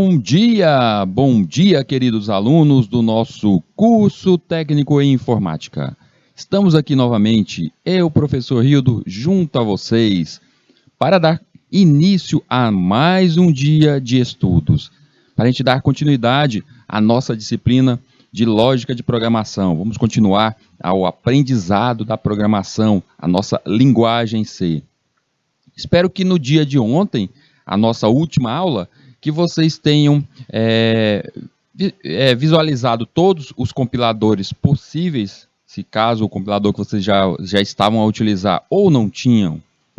Bom dia, queridos alunos do nosso curso técnico em informática. Estamos aqui novamente, eu, professor Rildo, junto a vocês, para dar início a mais um dia de estudos, para a gente dar continuidade à nossa disciplina de lógica de programação. Vamos continuar ao aprendizado da programação, a nossa linguagem C. Espero que no dia de ontem, a nossa última aula, que vocês tenham visualizado todos os compiladores possíveis, se caso o compilador que vocês já estavam a utilizar ou não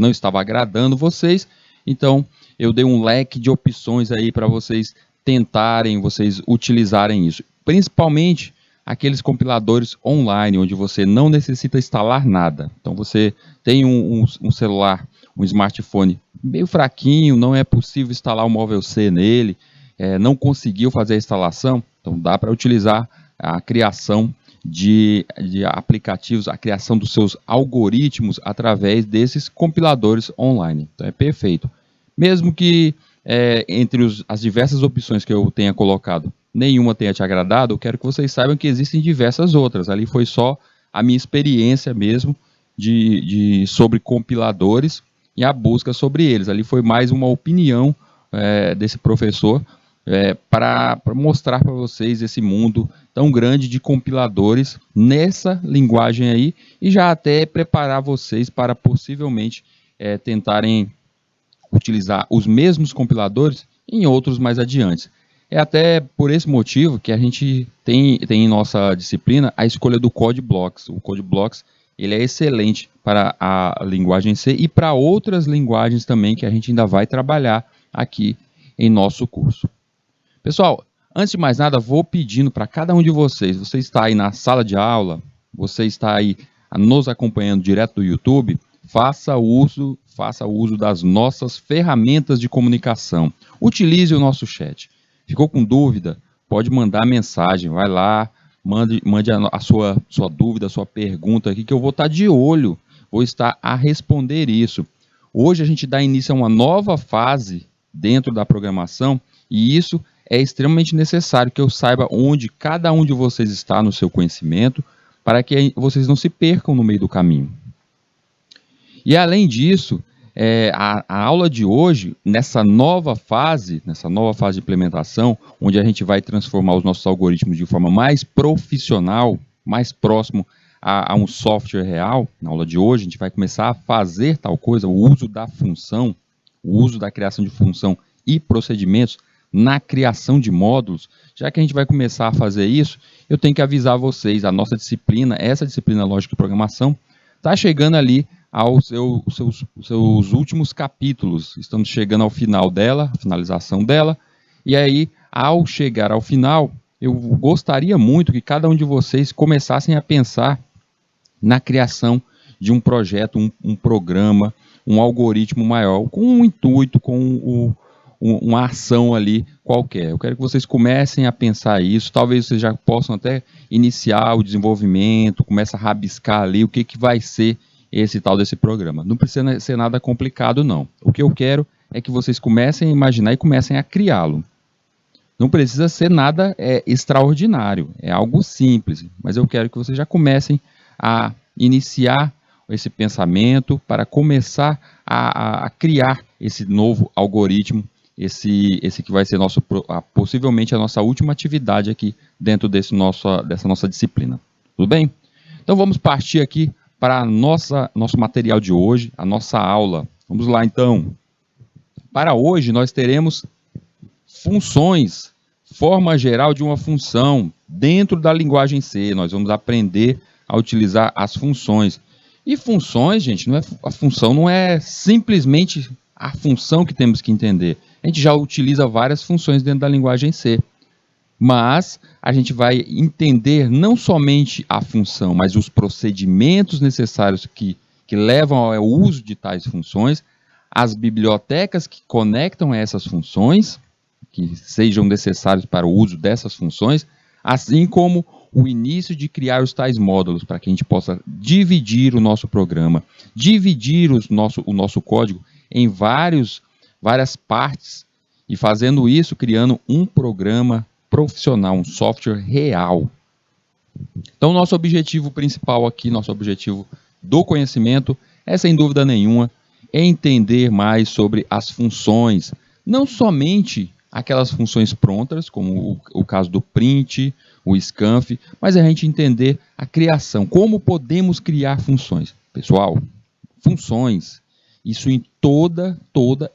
estava agradando vocês, então eu dei um leque de opções aí para vocês utilizarem isso. Principalmente aqueles compiladores online, onde você não necessita instalar nada. Então você tem um celular, um smartphone meio fraquinho, não é possível instalar o móvel C nele, não conseguiu fazer a instalação, então dá para utilizar a criação de aplicativos, a criação dos seus algoritmos através desses compiladores online. Então é perfeito. Mesmo que entre as diversas opções que eu tenha colocado, nenhuma tenha te agradado, eu quero que vocês saibam que existem diversas outras. Ali foi só a minha experiência mesmo sobre compiladores e a busca sobre eles. Ali foi mais uma opinião desse professor para mostrar para vocês esse mundo tão grande de compiladores nessa linguagem aí e já até preparar vocês para possivelmente tentarem utilizar os mesmos compiladores em outros mais adiante. É até por esse motivo que a gente tem em nossa disciplina a escolha do Code Blocks. O Code Blocks ele é excelente para a linguagem C e para outras linguagens também que a gente ainda vai trabalhar aqui em nosso curso. Pessoal, antes de mais nada, vou pedindo para cada um de vocês, você está aí na sala de aula, você está aí nos acompanhando direto do YouTube, faça uso das nossas ferramentas de comunicação. Utilize o nosso chat. Ficou com dúvida? Pode mandar mensagem, vai lá, mande a sua dúvida, a sua pergunta aqui, que eu vou estar de olho, vou estar a responder isso. Hoje a gente dá início a uma nova fase dentro da programação e isso é extremamente necessário que eu saiba onde cada um de vocês está no seu conhecimento, para que vocês não se percam no meio do caminho. E além disso, a aula de hoje, nessa nova fase de implementação, onde a gente vai transformar os nossos algoritmos de forma mais profissional, mais próximo a um software real, na aula de hoje a gente vai começar a fazer tal coisa, o uso da função, o uso da criação de função e procedimentos na criação de módulos. Já que a gente vai começar a fazer isso, eu tenho que avisar vocês, a nossa disciplina, essa disciplina Lógica e Programação, está chegando ali aos seus últimos capítulos. Estamos chegando ao final dela, a finalização dela, e aí, ao chegar ao final, eu gostaria muito que cada um de vocês começassem a pensar na criação de um projeto, um programa, um algoritmo maior, com um intuito, com uma ação ali qualquer. Eu quero que vocês comecem a pensar isso, talvez vocês já possam até iniciar o desenvolvimento, começa a rabiscar ali o que vai ser esse tal desse programa. Não precisa ser nada complicado, não. O que eu quero é que vocês comecem a imaginar e comecem a criá-lo. Não precisa ser nada extraordinário, é algo simples, mas eu quero que vocês já comecem a iniciar esse pensamento para começar a criar esse novo algoritmo, esse que vai ser possivelmente a nossa última atividade aqui dentro dessa nossa disciplina. Tudo bem? Então vamos partir aqui para nosso material de hoje, a nossa aula. Vamos lá, então. Para hoje, nós teremos funções, forma geral de uma função. Dentro da linguagem C, nós vamos aprender a utilizar as funções. E funções, gente, a função não é simplesmente a função que temos que entender. A gente já utiliza várias funções dentro da linguagem C. Mas a gente vai entender não somente a função, mas os procedimentos necessários que levam ao uso de tais funções, as bibliotecas que conectam essas funções, que sejam necessários para o uso dessas funções, assim como o início de criar os tais módulos, para que a gente possa dividir o nosso programa, dividir o nosso código em várias partes E fazendo isso, criando um programa profissional, um software real. Então, nosso objetivo principal aqui, nosso objetivo do conhecimento é, sem dúvida nenhuma, entender mais sobre as funções, não somente aquelas funções prontas, como o caso do print, o scanf, mas a gente entender a criação, como podemos criar funções. Pessoal, funções, isso em toda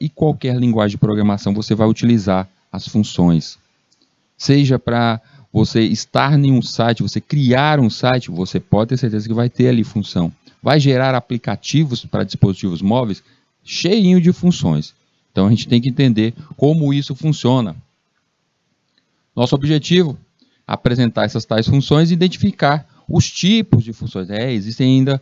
e qualquer linguagem de programação você vai utilizar as funções. Seja para você estar em um site, você criar um site, você pode ter certeza que vai ter ali função. Vai gerar aplicativos para dispositivos móveis cheinho de funções. Então a gente tem que entender como isso funciona. Nosso objetivo é apresentar essas tais funções e identificar os tipos de funções. Existem ainda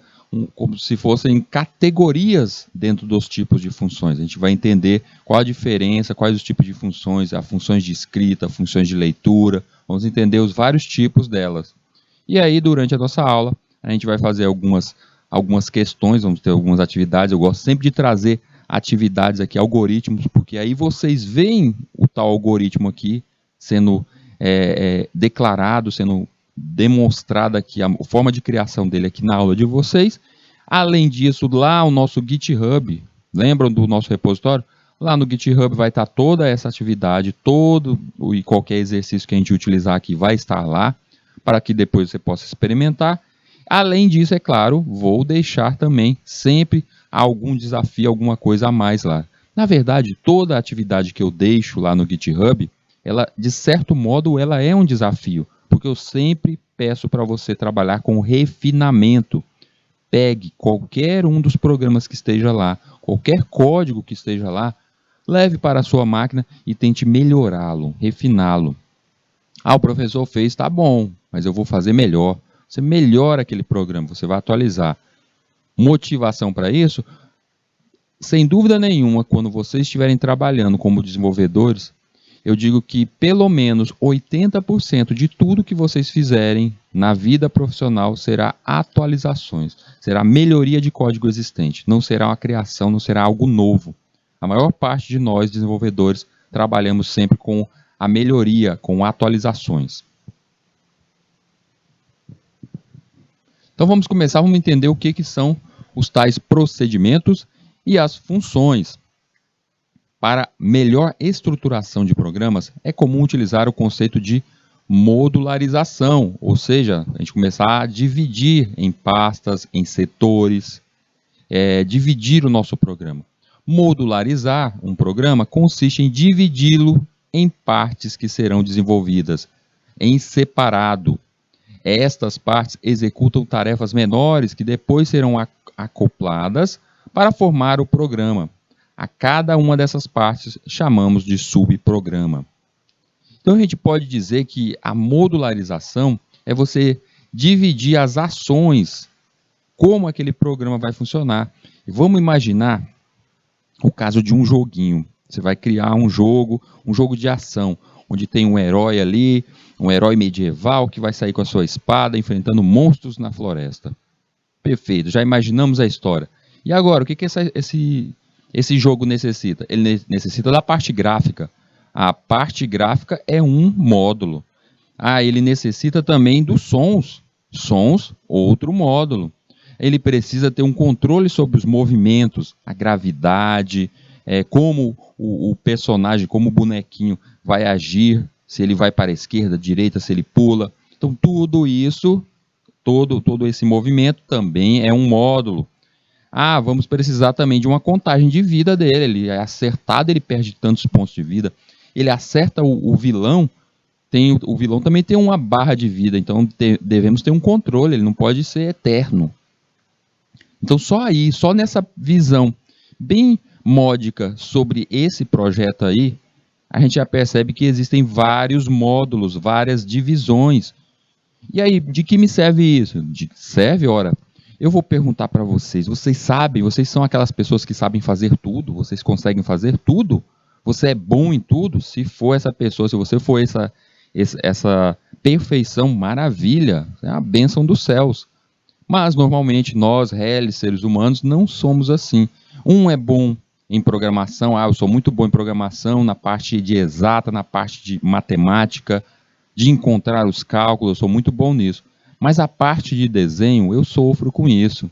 como se fossem categorias dentro dos tipos de funções. A gente vai entender qual a diferença, quais os tipos de funções, as funções de escrita, funções de leitura. Vamos entender os vários tipos delas. E aí, durante a nossa aula, a gente vai fazer algumas questões, vamos ter algumas atividades. Eu gosto sempre de trazer atividades aqui, algoritmos, porque aí vocês veem o tal algoritmo aqui sendo declarado, sendo demonstrada aqui a forma de criação dele aqui na aula de vocês. Além disso, lá o nosso GitHub, lembram do nosso repositório? Lá no GitHub vai estar toda essa atividade, todo e qualquer exercício que a gente utilizar aqui vai estar lá, para que depois você possa experimentar. Além disso, é claro, vou deixar também sempre algum desafio, alguma coisa a mais lá. Na verdade, toda atividade que eu deixo lá no GitHub, ela, de certo modo, ela é um desafio, porque eu sempre peço para você trabalhar com refinamento. Pegue qualquer um dos programas que esteja lá, qualquer código que esteja lá, leve para a sua máquina e tente melhorá-lo, refiná-lo. O professor fez, tá bom, mas eu vou fazer melhor. Você melhora aquele programa, você vai atualizar. Motivação para isso? Sem dúvida nenhuma, quando vocês estiverem trabalhando como desenvolvedores, eu digo que pelo menos 80% de tudo que vocês fizerem na vida profissional será atualizações, será melhoria de código existente, não será uma criação, não será algo novo. A maior parte de nós, desenvolvedores, trabalhamos sempre com a melhoria, com atualizações. Então vamos começar, vamos entender o que são os tais procedimentos e as funções. Para melhor estruturação de programas, é comum utilizar o conceito de modularização, ou seja, a gente começar a dividir em pastas, em setores, dividir o nosso programa. Modularizar um programa consiste em dividi-lo em partes que serão desenvolvidas em separado. Estas partes executam tarefas menores que depois serão acopladas para formar o programa. A cada uma dessas partes chamamos de subprograma. Então a gente pode dizer que a modularização é você dividir as ações, como aquele programa vai funcionar. E vamos imaginar o caso de um joguinho. Você vai criar um jogo de ação, onde tem um herói ali, um herói medieval que vai sair com a sua espada enfrentando monstros na floresta. Perfeito, já imaginamos a história. E agora, o que esse jogo necessita? Ele necessita da parte gráfica. A parte gráfica é um módulo. Ele necessita também dos sons. Sons, outro módulo. Ele precisa ter um controle sobre os movimentos, a gravidade, como o personagem, como o bonequinho vai agir, se ele vai para a esquerda, direita, se ele pula. Então tudo isso, todo esse movimento também é um módulo. Vamos precisar também de uma contagem de vida dele. Ele é acertado, ele perde tantos pontos de vida. Ele acerta o vilão, o vilão também tem uma barra de vida, então devemos ter um controle, ele não pode ser eterno. Então só nessa visão bem módica sobre esse projeto aí, a gente já percebe que existem vários módulos, várias divisões. E aí, de que me serve isso? Eu vou perguntar para vocês, vocês sabem, vocês são aquelas pessoas que sabem fazer tudo? Vocês conseguem fazer tudo? Você é bom em tudo? Se for essa pessoa, se você for essa perfeição, maravilha, é a bênção dos céus. Mas, normalmente, nós, seres humanos, não somos assim. Um é bom em programação, eu sou muito bom em programação, na parte de exata, na parte de matemática, de encontrar os cálculos, eu sou muito bom nisso. Mas a parte de desenho, eu sofro com isso.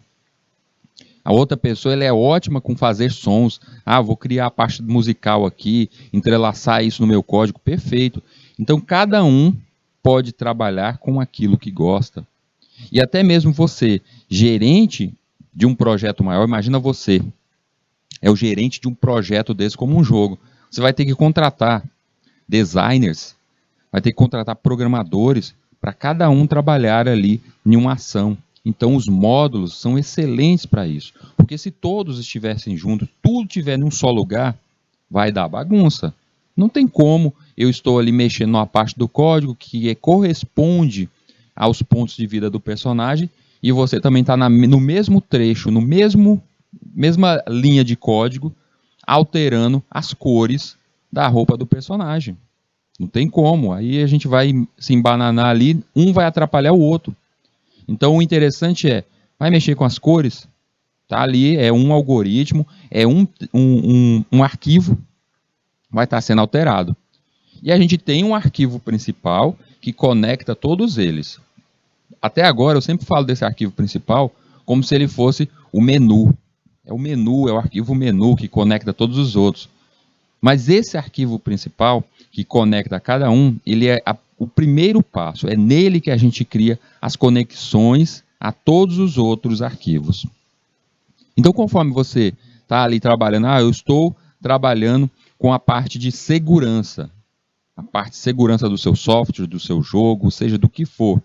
A outra pessoa ela é ótima com fazer sons. Vou criar a parte musical aqui, entrelaçar isso no meu código, perfeito. Então, cada um pode trabalhar com aquilo que gosta. E até mesmo você, gerente de um projeto maior, imagina você, é o gerente de um projeto desse como um jogo. Você vai ter que contratar designers, vai ter que contratar programadores para cada um trabalhar ali em uma ação. Então os módulos são excelentes para isso, porque se todos estivessem juntos, tudo estiver num só lugar, vai dar bagunça. Não tem como eu estou ali mexendo numa parte do código que corresponde aos pontos de vida do personagem e você também está no mesmo trecho, mesma linha de código, alterando as cores da roupa do personagem. Não tem como. Aí a gente vai se embananar ali, um vai atrapalhar o outro. Então o interessante vai mexer com as cores, tá ali, é um algoritmo, é um arquivo, vai estar sendo alterado. E a gente tem um arquivo principal que conecta todos eles. Até agora eu sempre falo desse arquivo principal como se ele fosse o menu. É o arquivo menu que conecta todos os outros. Mas esse arquivo principal, que conecta cada um, ele é o primeiro passo. É nele que a gente cria as conexões a todos os outros arquivos. Então, conforme você está ali trabalhando, eu estou trabalhando com a parte de segurança. A parte de segurança do seu software, do seu jogo, seja do que for.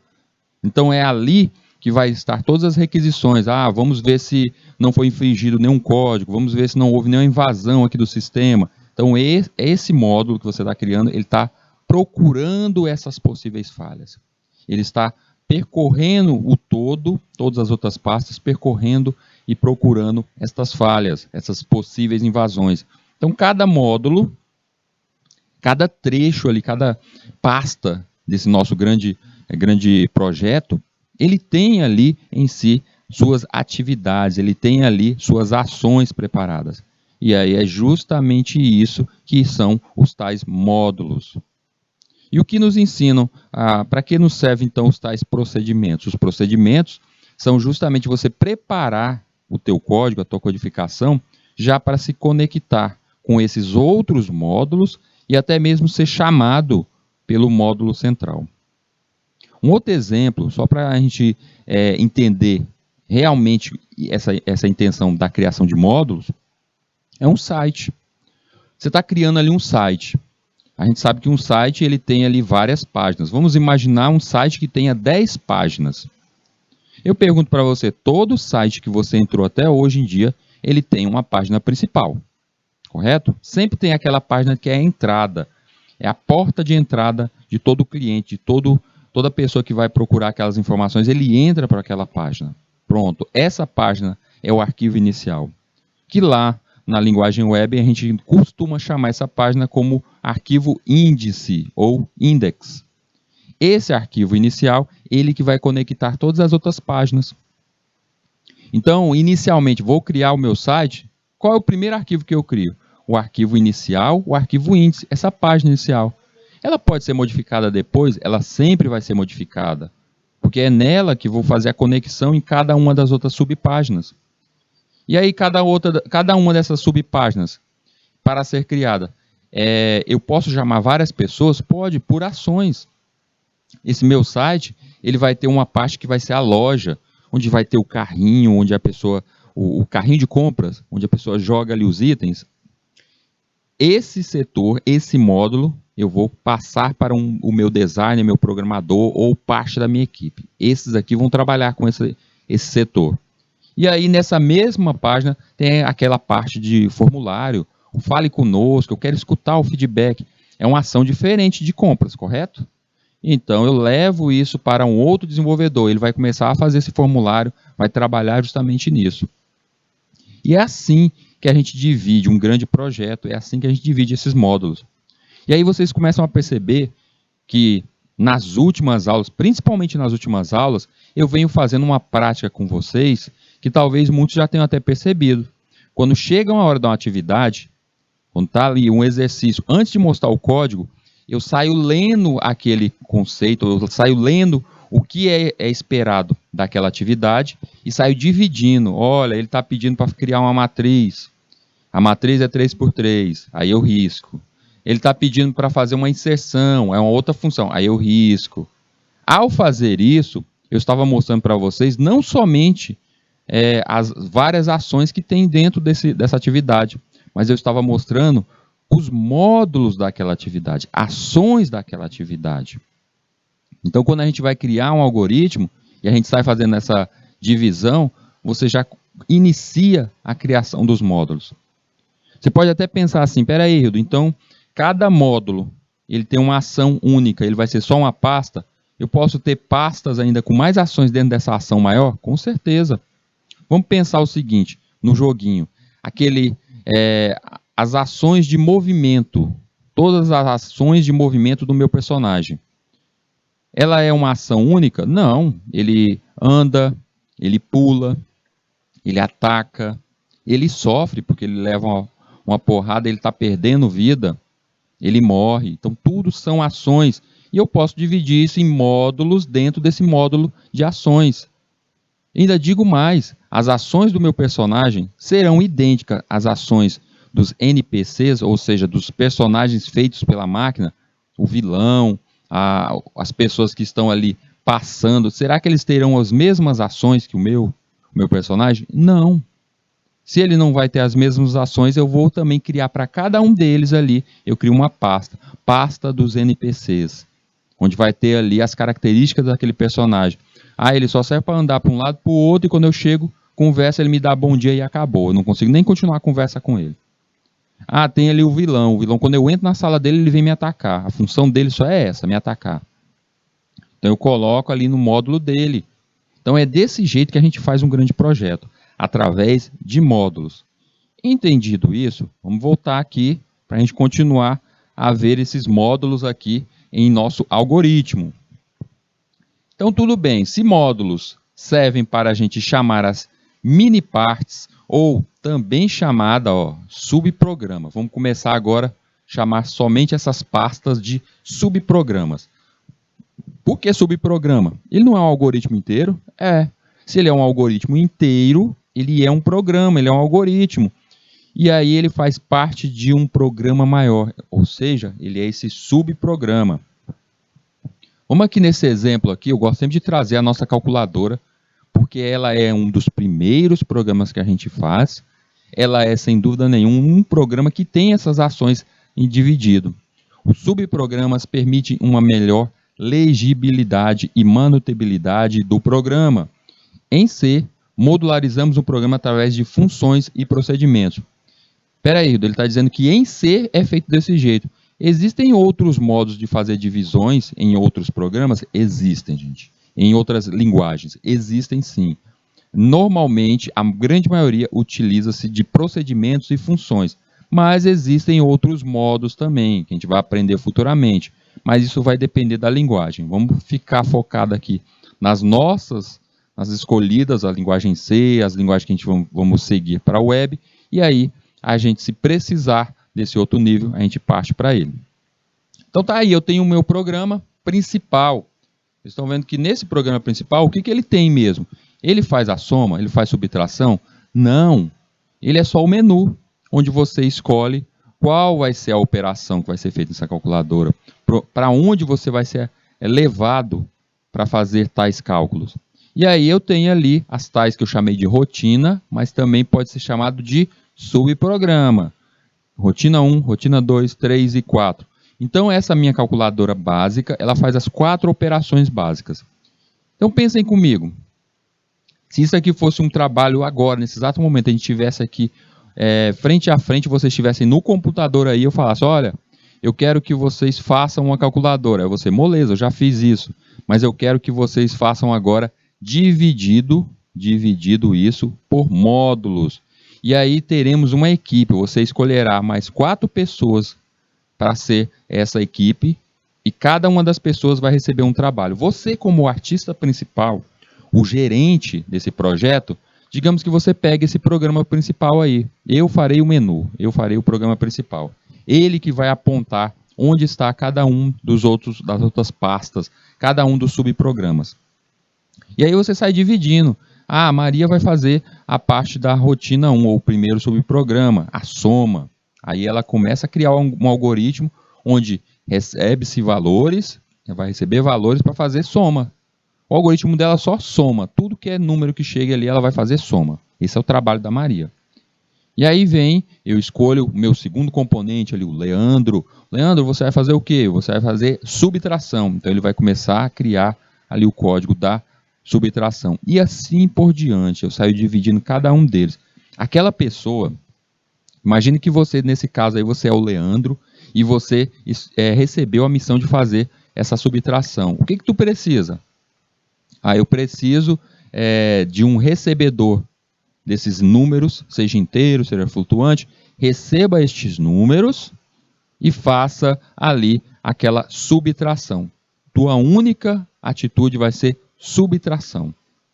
Então, é ali que vai estar todas as requisições. Vamos ver se não foi infringido nenhum código, vamos ver se não houve nenhuma invasão aqui do sistema. Então, esse módulo que você está criando, ele está procurando essas possíveis falhas. Ele está percorrendo o todo, todas as outras pastas, percorrendo e procurando estas falhas, essas possíveis invasões. Então, cada módulo, cada trecho ali, cada pasta desse nosso grande projeto, ele tem ali em si suas atividades, ele tem ali suas ações preparadas. E aí é justamente isso que são os tais módulos. E o que nos ensinam? Para que nos servem então os tais procedimentos? Os procedimentos são justamente você preparar o teu código, a tua codificação, já para se conectar com esses outros módulos e até mesmo ser chamado pelo módulo central. Um outro exemplo, só para a gente entender realmente essa intenção da criação de módulos, é um site. Você está criando ali um site. A gente sabe que um site ele tem ali várias páginas. Vamos imaginar um site que tenha 10 páginas. Eu pergunto para você, todo site que você entrou até hoje em dia, ele tem uma página principal, correto? Sempre tem aquela página que é a entrada. É a porta de entrada de todo cliente, de toda pessoa que vai procurar aquelas informações, ele entra para aquela página. Pronto, essa página é o arquivo inicial. Que lá, na linguagem web, a gente costuma chamar essa página como arquivo índice ou index. Esse arquivo inicial, ele que vai conectar todas as outras páginas. Então, inicialmente, vou criar o meu site. Qual é o primeiro arquivo que eu crio? O arquivo inicial, o arquivo índice, essa página inicial. Ela pode ser modificada depois? Ela sempre vai ser modificada. Porque é nela que vou fazer a conexão em cada uma das outras subpáginas. E aí, cada uma dessas subpáginas, para ser criada, eu posso chamar várias pessoas? Pode, por ações. Esse meu site, ele vai ter uma parte que vai ser a loja, onde vai ter o carrinho, onde a pessoa, o carrinho de compras, onde a pessoa joga ali os itens. Esse setor, esse módulo, eu vou passar para o meu designer, meu programador ou parte da minha equipe. Esses aqui vão trabalhar com esse setor. E aí, nessa mesma página, tem aquela parte de formulário, o fale conosco, eu quero escutar o feedback. É uma ação diferente de compras, correto? Então, eu levo isso para um outro desenvolvedor, ele vai começar a fazer esse formulário, vai trabalhar justamente nisso. E é assim que a gente divide um grande projeto, é assim que a gente divide esses módulos. E aí vocês começam a perceber que nas últimas aulas, principalmente nas últimas aulas, eu venho fazendo uma prática com vocês que talvez muitos já tenham até percebido. Quando chega uma hora de uma atividade, quando está ali um exercício, antes de mostrar o código, eu saio lendo aquele conceito, eu saio lendo o que é esperado daquela atividade e saio dividindo. Olha, ele está pedindo para criar uma matriz. A matriz é 3x3, aí eu risco. Ele está pedindo para fazer uma inserção, é uma outra função, aí eu risco. Ao fazer isso, eu estava mostrando para vocês não somente as várias ações que tem dentro dessa atividade, mas eu estava mostrando os módulos daquela atividade, ações daquela atividade. Então, quando a gente vai criar um algoritmo e a gente sai fazendo essa divisão, você já inicia a criação dos módulos. Você pode até pensar assim, peraí, Hildo, então cada módulo ele tem uma ação única, ele vai ser só uma pasta? Eu posso ter pastas ainda com mais ações dentro dessa ação maior? Com certeza. Vamos pensar o seguinte, no joguinho, as ações de movimento, todas as ações de movimento do meu personagem. Ela é uma ação única? Não. Ele anda, ele pula, ele ataca, ele sofre porque ele leva uma porrada, ele está perdendo vida, ele morre. Então, tudo são ações. E eu posso dividir isso em módulos dentro desse módulo de ações. Ainda digo mais, as ações do meu personagem serão idênticas às ações dos NPCs, ou seja, dos personagens feitos pela máquina, o vilão, as pessoas que estão ali passando. Será que eles terão as mesmas ações que o meu personagem? Não. Se ele não vai ter as mesmas ações, eu vou também criar para cada um deles ali, eu crio uma pasta dos NPCs, onde vai ter ali as características daquele personagem. Ele só serve para andar para um lado para o outro, e quando eu chego, conversa, ele me dá bom dia e acabou. Eu não consigo nem continuar a conversa com ele. Tem ali o vilão. O vilão, quando eu entro na sala dele, ele vem me atacar. A função dele só é essa, me atacar. Então eu coloco ali no módulo dele. Então é desse jeito que a gente faz um grande projeto, através de módulos. Entendido isso, vamos voltar aqui para a gente continuar a ver esses módulos aqui em nosso algoritmo. Então tudo bem, se módulos servem para a gente chamar as mini partes, ou também chamada subprograma. Vamos começar agora a chamar somente essas pastas de subprogramas. Por que subprograma? Ele não é um algoritmo inteiro? Se ele é um algoritmo inteiro, ele é um programa, ele é um algoritmo. E aí ele faz parte de um programa maior, ou seja, ele é esse subprograma. Vamos aqui nesse exemplo aqui, eu gosto sempre de trazer a nossa calculadora, porque ela é um dos primeiros programas que a gente faz. Ela é, sem dúvida nenhuma, um programa que tem essas ações em dividido. Os subprogramas permitem uma melhor legibilidade e manutenibilidade do programa. Em C, modularizamos o programa através de funções e procedimentos. Espera aí, ele está dizendo que em C é feito desse jeito. Existem outros modos de fazer divisões em outros programas? Existem, gente. Em outras linguagens? Existem sim. Normalmente, a grande maioria utiliza-se de procedimentos e funções, mas existem outros modos também, que a gente vai aprender futuramente. Mas isso vai depender da linguagem. Vamos ficar focado aqui nas escolhidas, a linguagem C, as linguagens que a gente vamos seguir para a web, e aí a gente, se precisar desse outro nível, a gente parte para ele. Então tá aí, eu tenho o meu programa principal. Vocês estão vendo que nesse programa principal, o que ele tem mesmo? Ele faz a soma? Ele faz subtração? Não. Ele é só o menu, onde você escolhe qual vai ser a operação que vai ser feita nessa calculadora, para onde você vai ser levado para fazer tais cálculos. E aí eu tenho ali as tais que eu chamei de rotina, mas também pode ser chamado de subprograma. Rotina 1, rotina 2, 3 e 4. Então essa minha calculadora básica, ela faz as 4 operações básicas. Então pensem comigo. Se isso aqui fosse um trabalho agora, nesse exato momento, a gente estivesse aqui frente a frente, vocês estivessem no computador aí, eu falasse, olha, eu quero que vocês façam uma calculadora. Aí você, moleza, eu já fiz isso, mas eu quero que vocês façam agora dividido isso por módulos. E aí teremos uma equipe, você escolherá mais 4 pessoas para ser essa equipe, e cada uma das pessoas vai receber um trabalho. Você, como artista principal, o gerente desse projeto, Digamos que você pega esse programa principal aí. Eu farei o menu, eu farei o programa principal. Ele que vai apontar onde está cada um das outras pastas, cada um dos subprogramas. E aí você sai dividindo. Ah, a Maria vai fazer a parte da rotina 1, ou o primeiro subprograma, a soma. Aí ela começa a criar um algoritmo onde recebe-se valores, vai receber valores para fazer soma. O algoritmo dela só soma. Tudo que é número que chega ali, ela vai fazer soma. Esse é o trabalho da Maria. E aí eu escolho o meu segundo componente ali, o Leandro. Leandro, você vai fazer o quê? Você vai fazer subtração. Então ele vai começar a criar ali o código da subtração. E assim por diante, eu saio dividindo cada um deles. Aquela pessoa, imagine que você, nesse caso aí, você é o Leandro e você recebeu a missão de fazer essa subtração. O que tu precisa? Eu preciso de um recebedor desses números, seja inteiro, seja flutuante, receba estes números e faça ali aquela subtração. Tua única atitude vai ser subtração.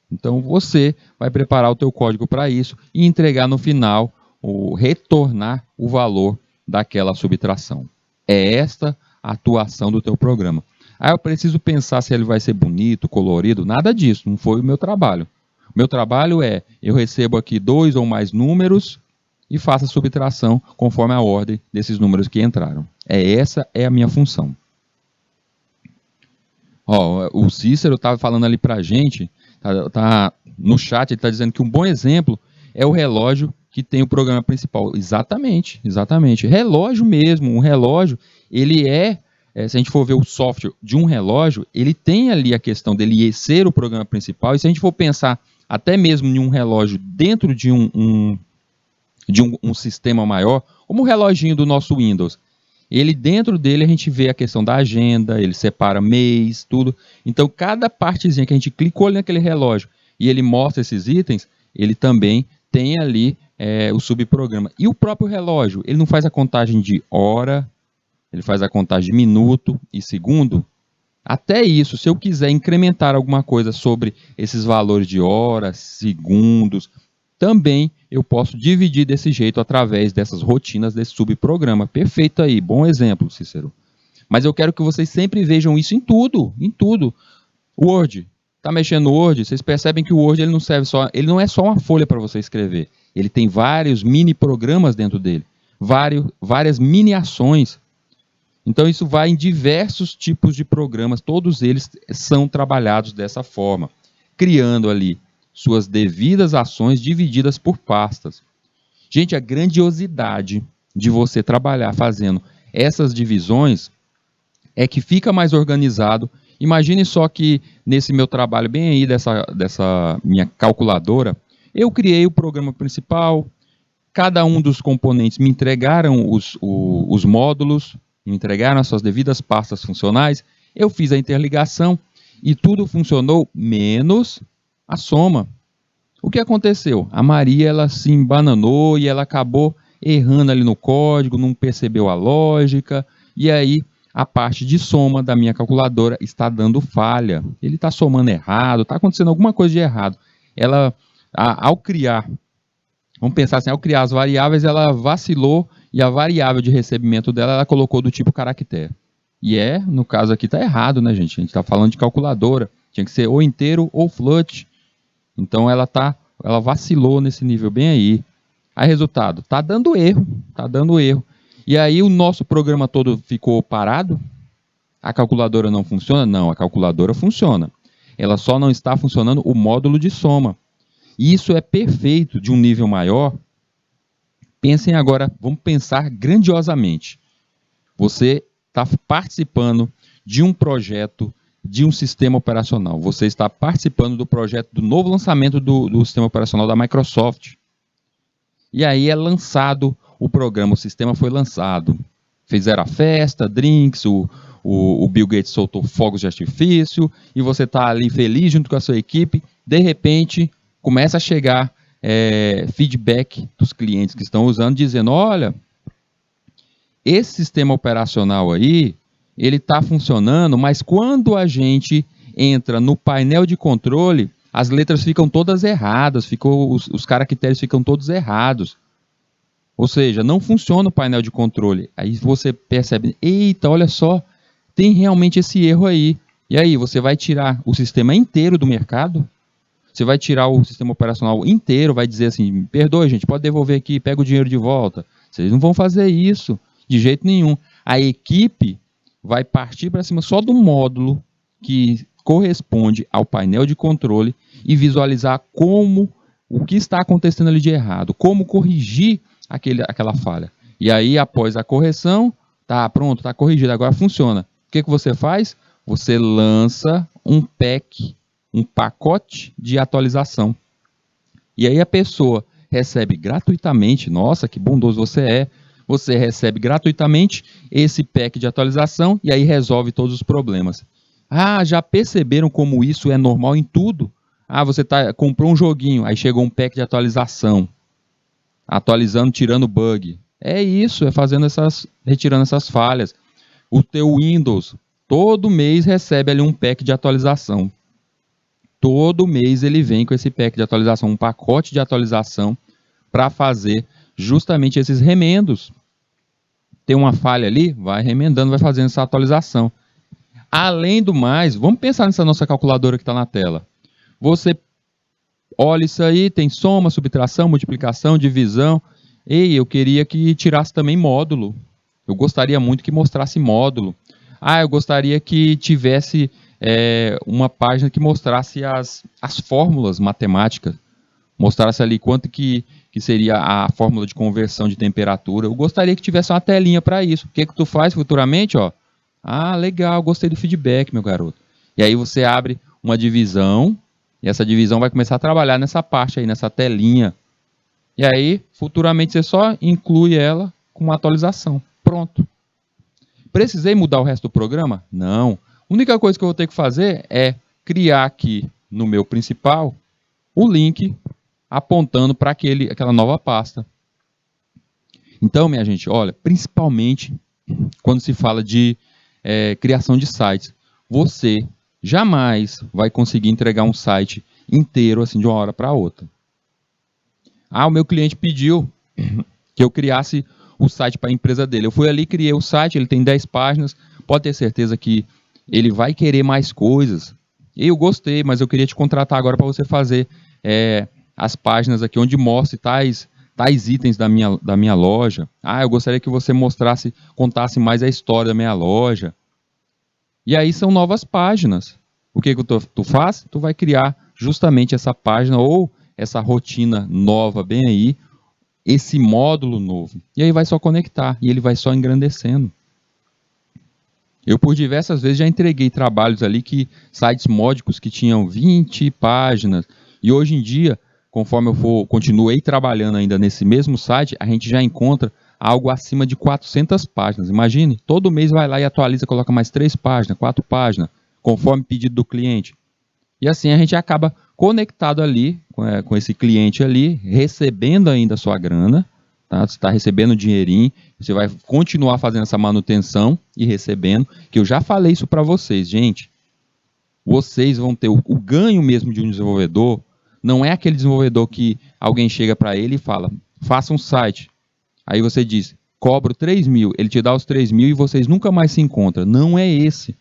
Então você vai preparar o teu código para isso e entregar no final, ou retornar o valor daquela subtração. É esta a atuação do teu programa. Eu preciso pensar se ele vai ser bonito, colorido, nada disso, não foi o meu trabalho. O meu trabalho eu recebo aqui 2 ou mais números e faço a subtração conforme a ordem desses números que entraram. Essa é a minha função. O Cícero estava falando ali para a gente, tá no chat, ele está dizendo que um bom exemplo é o relógio que tem o programa principal. Exatamente, exatamente. Relógio mesmo, um relógio, ele se a gente for ver o software de um relógio, ele tem ali a questão dele ser o programa principal, e se a gente for pensar até mesmo em um relógio dentro de um sistema maior, como o reloginho do nosso Windows, ele dentro dele a gente vê a questão da agenda, ele separa mês, tudo. Então cada partezinha que a gente clicou ali naquele relógio e ele mostra esses itens, ele também tem ali o subprograma. E o próprio relógio, ele não faz a contagem de hora, ele faz a contagem de minuto e segundo. Até isso, se eu quiser incrementar alguma coisa sobre esses valores de horas, segundos, também eu posso dividir desse jeito através dessas rotinas desse subprograma. Perfeito aí, bom exemplo, Cícero. Mas eu quero que vocês sempre vejam isso em tudo, em tudo. Word, está mexendo no Word, vocês percebem que o Word ele não é só uma folha para você escrever. Ele tem vários mini programas dentro dele, várias mini ações. Então isso vai em diversos tipos de programas, todos eles são trabalhados dessa forma, criando ali suas devidas ações divididas por pastas. Gente, a grandiosidade de você trabalhar fazendo essas divisões é que fica mais organizado. Imagine só que nesse meu trabalho bem aí dessa minha calculadora, eu criei o programa principal, cada um dos componentes me entregaram os módulos, me entregaram as suas devidas pastas funcionais, eu fiz a interligação e tudo funcionou menos a soma. O que aconteceu? A Maria ela se embananou e ela acabou errando ali no código, não percebeu a lógica, e aí a parte de soma da minha calculadora está dando falha. Ele está somando errado, está acontecendo alguma coisa de errado. Ela, ao criar, vamos pensar assim, ao criar as variáveis, ela vacilou e a variável de recebimento dela, ela colocou do tipo caractere. E no caso aqui, está errado, né, gente? A gente está falando de calculadora. Tinha que ser ou inteiro ou float. Então ela vacilou nesse nível bem aí. Aí resultado, está dando erro, está dando erro. E aí o nosso programa todo ficou parado? A calculadora não funciona? Não, a calculadora funciona. Ela só não está funcionando o módulo de soma. E isso é perfeito de um nível maior. Pensem agora, vamos pensar grandiosamente. Você está participando de um projeto de um sistema operacional. Você está participando do projeto do novo lançamento do sistema operacional da Microsoft. E aí é lançado o programa, o sistema foi lançado. Fizeram a festa, drinks, o Bill Gates soltou fogos de artifício, e você está ali feliz junto com a sua equipe. De repente, começa a chegar feedback dos clientes que estão usando, dizendo, olha, esse sistema operacional aí, ele está funcionando, mas quando a gente entra no painel de controle, as letras ficam todas erradas, os caracteres ficam todos errados. Ou seja, não funciona o painel de controle. Aí você percebe, eita, olha só, tem realmente esse erro aí. E aí, você vai tirar o sistema inteiro do mercado? Você vai tirar o sistema operacional inteiro, vai dizer assim, perdoe gente, pode devolver aqui, pega o dinheiro de volta. Vocês não vão fazer isso, de jeito nenhum. A equipe vai partir para cima só do módulo que corresponde ao painel de controle e visualizar o que está acontecendo ali de errado, como corrigir aquela falha. E aí, após a correção, tá pronto, está corrigido, agora funciona. O que você faz? Você lança um pack, um pacote de atualização. E aí a pessoa recebe gratuitamente, nossa, que bondoso você é, você recebe gratuitamente esse pack de atualização e aí resolve todos os problemas. Ah, já perceberam como isso é normal em tudo? Ah, você comprou um joguinho, aí chegou um pack de atualização, atualizando, tirando bug. É isso, é retirando essas falhas. O teu Windows, todo mês recebe ali um pack de atualização. Todo mês ele vem com esse pack de atualização, um pacote de atualização para fazer justamente esses remendos. Tem uma falha ali, vai remendando, vai fazendo essa atualização. Além do mais, vamos pensar nessa nossa calculadora que está na tela. Você olha isso aí, tem soma, subtração, multiplicação, divisão. Ei, eu queria que tirasse também módulo. Eu gostaria muito que mostrasse módulo. Ah, eu gostaria que tivesse uma página que mostrasse as fórmulas matemáticas. Mostrasse ali quanto que seria a fórmula de conversão de temperatura. Eu gostaria que tivesse uma telinha para isso. O que tu faz futuramente? Ó? Ah, legal, gostei do feedback, meu garoto. E aí você abre uma divisão, e essa divisão vai começar a trabalhar nessa parte aí, nessa telinha. E aí, futuramente, você só inclui ela com uma atualização. Pronto. Precisei mudar o resto do programa? Não. A única coisa que eu vou ter que fazer é criar aqui no meu principal o link apontando para aquela nova pasta. Então, minha gente, olha, principalmente quando se fala de criação de sites, você jamais vai conseguir entregar um site inteiro assim de uma hora para outra. Ah, o meu cliente pediu que eu criasse o site para a empresa dele. Eu fui ali, criei o site, ele tem 10 páginas, pode ter certeza que ele vai querer mais coisas. Eu gostei, mas eu queria te contratar agora para você fazer as páginas aqui onde mostre tais itens da minha loja. Ah, eu gostaria que você contasse mais a história da minha loja. E aí são novas páginas. O que tu faz? Tu vai criar justamente essa página ou essa rotina nova bem aí, esse módulo novo. E aí vai só conectar e ele vai só engrandecendo. Eu por diversas vezes já entreguei trabalhos ali sites módicos que tinham 20 páginas. E hoje em dia, conforme continuei trabalhando ainda nesse mesmo site, a gente já encontra algo acima de 400 páginas. Imagine, todo mês vai lá e atualiza, coloca mais 3 páginas, 4 páginas, conforme pedido do cliente. E assim a gente acaba conectado ali, com esse cliente ali, recebendo ainda a sua grana, tá? Você está recebendo dinheirinho, você vai continuar fazendo essa manutenção e recebendo, que eu já falei isso para vocês, gente. Vocês vão ter o ganho mesmo de um desenvolvedor, não é aquele desenvolvedor que alguém chega para ele e fala, faça um site. Aí você diz, cobro 3 mil, ele te dá os 3 mil e vocês nunca mais se encontram. Não é esse.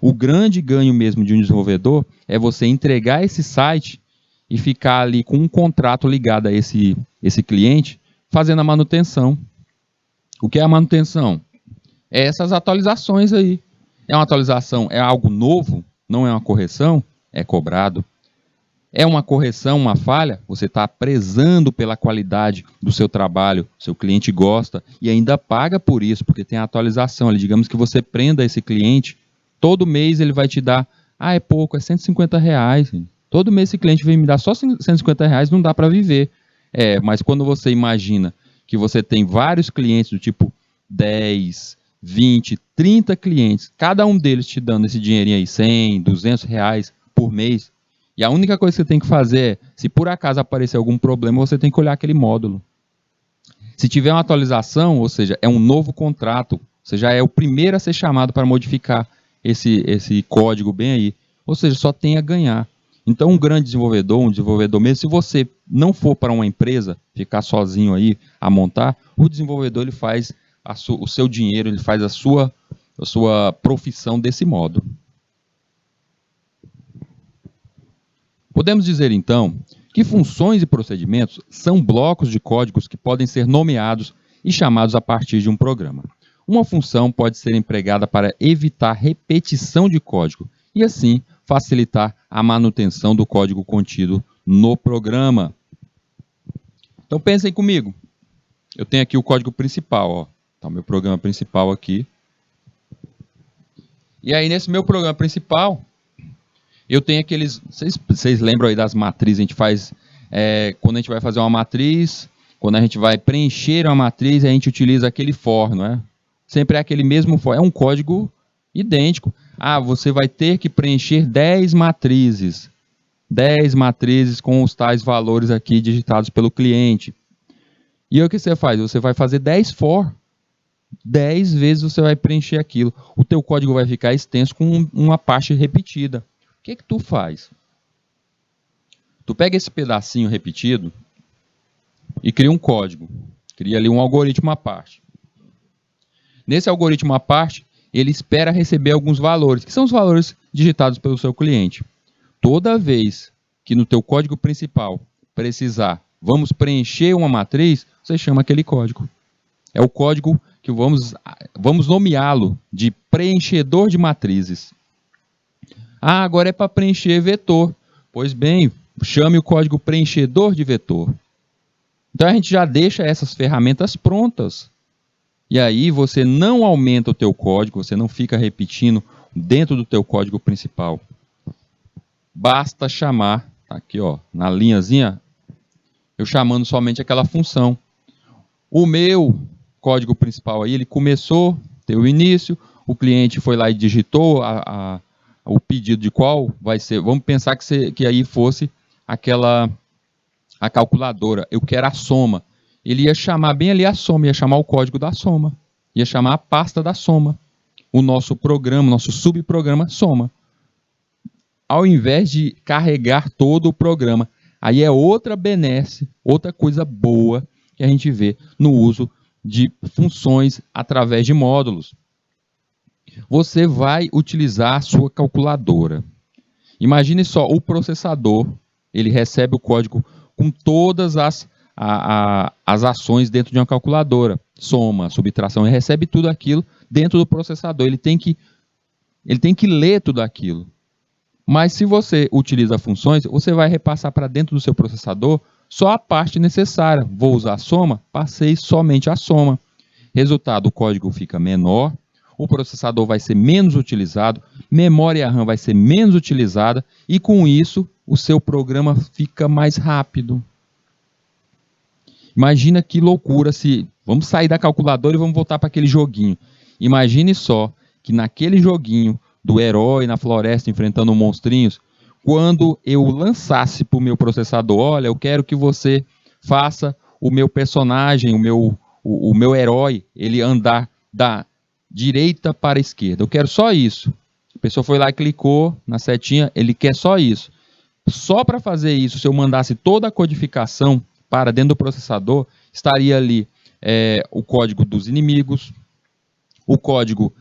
O grande ganho mesmo de um desenvolvedor é você entregar esse site e ficar ali com um contrato ligado a esse cliente, fazendo a manutenção. O que é a manutenção? É essas atualizações aí. É uma atualização, é algo novo, não é uma correção, é cobrado. É uma correção, uma falha, você está prezando pela qualidade do seu trabalho, seu cliente gosta e ainda paga por isso, porque tem a atualização ali. Digamos que você prenda esse cliente, todo mês ele vai te dar, é pouco, é R$150. Todo mês esse cliente vem me dar só R$150, não dá para viver. Mas quando você imagina que você tem vários clientes do tipo 10, 20, 30 clientes, cada um deles te dando esse dinheirinho aí, R$100, R$200 por mês, e a única coisa que você tem que fazer é, se por acaso aparecer algum problema, você tem que olhar aquele módulo. Se tiver uma atualização, ou seja, é um novo contrato, você já é o primeiro a ser chamado para modificar esse código bem aí. Ou seja, só tem a ganhar. Então, um grande desenvolvedor, um desenvolvedor mesmo, se você não for para uma empresa, ficar sozinho aí a montar, o desenvolvedor ele faz o seu dinheiro, ele faz a sua profissão desse modo. Podemos dizer, então, que funções e procedimentos são blocos de códigos que podem ser nomeados e chamados a partir de um programa. Uma função pode ser empregada para evitar repetição de código e, assim, facilitar a manutenção do código contido no programa. Então, pensem comigo. Eu tenho aqui o código principal, ó. Tá o meu programa principal aqui. E aí, nesse meu programa principal, eu tenho aqueles... Vocês lembram aí das matrizes? A gente faz... quando a gente vai fazer uma matriz, quando a gente vai preencher uma matriz, a gente utiliza aquele for, não é? Sempre é aquele mesmo for. É um código idêntico. Ah, você vai ter que preencher 10 matrizes. 10 matrizes com os tais valores aqui digitados pelo cliente. E aí o que você faz? Você vai fazer 10 for. 10 vezes você vai preencher aquilo. O teu código vai ficar extenso com uma parte repetida. O que tu faz? Tu pega esse pedacinho repetido e cria um código. Cria ali um algoritmo à parte. Nesse algoritmo à parte, ele espera receber alguns valores, que são os valores digitados pelo seu cliente. Toda vez que no teu código principal precisar, vamos preencher uma matriz, você chama aquele código. É o código que vamos nomeá-lo de preenchedor de matrizes. Ah, agora é para preencher vetor. Pois bem, chame o código preenchedor de vetor. Então a gente já deixa essas ferramentas prontas. E aí você não aumenta o teu código, você não fica repetindo dentro do teu código principal. Basta chamar, tá aqui ó, na linhazinha, eu chamando somente aquela função. O meu código principal aí, ele começou, teve o início, o cliente foi lá e digitou o pedido de qual vai ser. Vamos pensar que aí fosse a calculadora. Eu quero a soma. Ele ia chamar bem ali a soma, ia chamar o código da soma, ia chamar a pasta da soma. O nosso programa, nosso subprograma soma. Ao invés de carregar todo o programa. Aí é outra benesse, outra coisa boa que a gente vê no uso de funções através de módulos. Você vai utilizar a sua calculadora. Imagine só, o processador, ele recebe o código com todas as ações dentro de uma calculadora. Soma, subtração, ele recebe tudo aquilo dentro do processador. Ele tem que ler tudo aquilo. Mas se você utiliza funções, você vai repassar para dentro do seu processador só a parte necessária. Vou usar a soma, passei somente a soma. Resultado, o código fica menor, o processador vai ser menos utilizado, memória RAM vai ser menos utilizada e com isso o seu programa fica mais rápido. Imagina que loucura se... Vamos sair da calculadora e vamos voltar para aquele joguinho. Imagine só que naquele joguinho do herói na floresta enfrentando monstrinhos, quando eu lançasse para o meu processador, olha, eu quero que você faça o meu personagem, o meu herói, ele andar da direita para a esquerda. Eu quero só isso. A pessoa foi lá e clicou na setinha, ele quer só isso. Só para fazer isso, se eu mandasse toda a codificação para dentro do processador, estaria ali o código dos inimigos, o código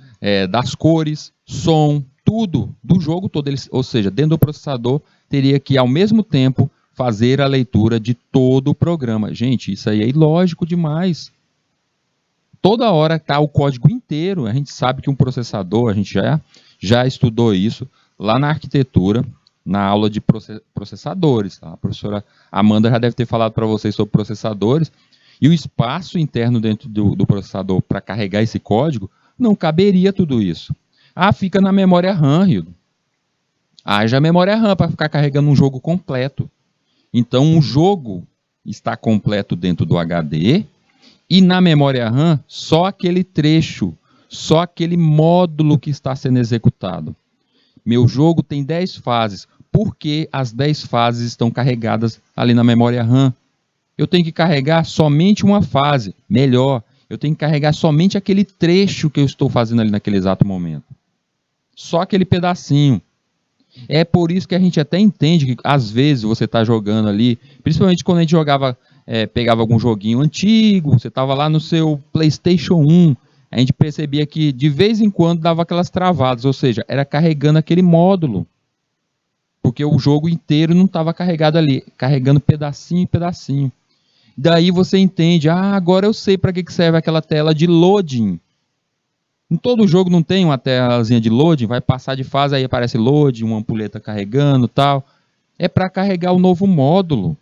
das cores, som, tudo do jogo todo. Ou seja, dentro do processador, teria que, ao mesmo tempo, fazer a leitura de todo o programa. Gente, isso aí é ilógico demais. Toda hora está o código inteiro. A gente sabe que um processador, a gente já estudou isso lá na arquitetura, na aula de processadores. A professora Amanda já deve ter falado para vocês sobre processadores. E o espaço interno dentro do processador para carregar esse código não caberia tudo isso. Ah, fica na memória RAM, Hildo. Haja memória RAM para ficar carregando um jogo completo. Então, um jogo está completo dentro do HD e na memória RAM só aquele trecho, só aquele módulo que está sendo executado. Meu jogo tem 10 fases. Por que as 10 fases estão carregadas ali na memória RAM? Eu tenho que carregar somente uma fase. Melhor, eu tenho que carregar somente aquele trecho que eu estou fazendo ali naquele exato momento. Só aquele pedacinho. É por isso que a gente até entende que, às vezes, você está jogando ali, principalmente quando a gente jogava, pegava algum joguinho antigo, você estava lá no seu PlayStation 1, a gente percebia que, de vez em quando, dava aquelas travadas, ou seja, era carregando aquele módulo, porque o jogo inteiro não estava carregado ali, carregando pedacinho em pedacinho. Daí você entende, agora eu sei para que serve aquela tela de loading. Em todo jogo não tem uma telazinha de loading, vai passar de fase, aí aparece loading, uma ampulheta carregando e tal. É para carregar o novo módulo.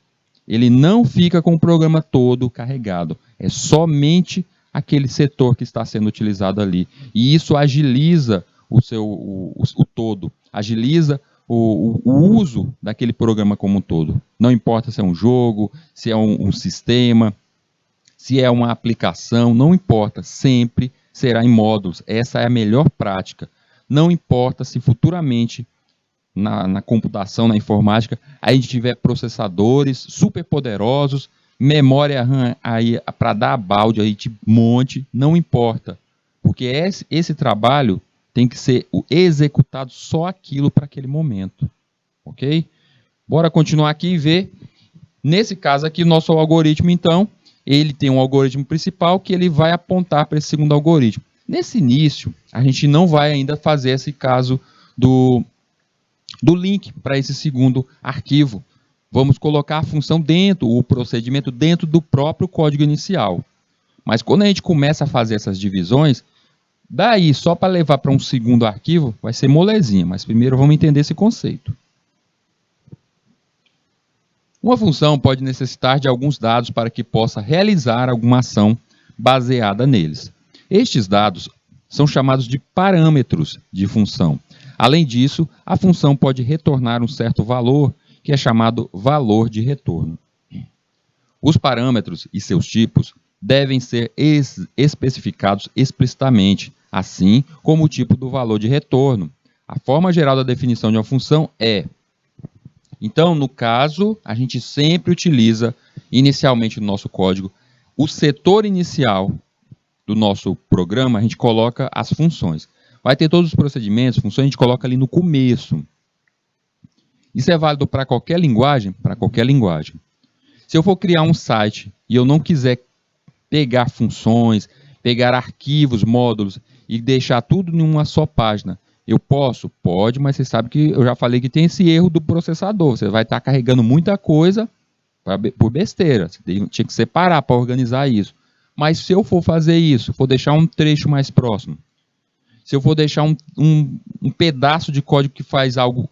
Ele não fica com o programa todo carregado. É somente aquele setor que está sendo utilizado ali. E isso agiliza o todo, agiliza o uso daquele programa como um todo. Não importa se é um jogo, se é um sistema, se é uma aplicação, não importa, sempre será em módulos. Essa é a melhor prática. Não importa se futuramente na computação, na informática, a gente tiver processadores super poderosos, memória RAM aí para dar balde aí de monte, não importa, porque esse trabalho tem que ser executado só aquilo para aquele momento, ok? Bora continuar aqui e ver. Nesse caso aqui, o nosso algoritmo, então, ele tem um algoritmo principal que ele vai apontar para esse segundo algoritmo. Nesse início, a gente não vai ainda fazer esse caso do link para esse segundo arquivo. Vamos colocar a função dentro, o procedimento dentro do próprio código inicial. Mas quando a gente começa a fazer essas divisões, daí só para levar para um segundo arquivo vai ser molezinha, mas primeiro vamos entender esse conceito. Uma função pode necessitar de alguns dados para que possa realizar alguma ação baseada neles. Estes dados são chamados de parâmetros de função. Além disso, a função pode retornar um certo valor, que é chamado valor de retorno. Os parâmetros e seus tipos devem ser especificados explicitamente, assim como o tipo do valor de retorno. A forma geral da definição de uma função é... Então, no caso, a gente sempre utiliza, inicialmente no nosso código, o setor inicial do nosso programa, a gente coloca as funções. Vai ter todos os procedimentos, funções, a gente coloca ali no começo. Isso é válido para qualquer linguagem? Para qualquer linguagem. Se eu for criar um site e eu não quiser pegar funções, pegar arquivos, módulos e deixar tudo em uma só página, eu posso? Pode, mas você sabe que eu já falei que tem esse erro do processador. Você vai estar carregando muita coisa por besteira. Você tinha que separar para organizar isso. Mas se eu for fazer isso, for deixar um trecho mais próximo, se eu for deixar um pedaço de código que faz algo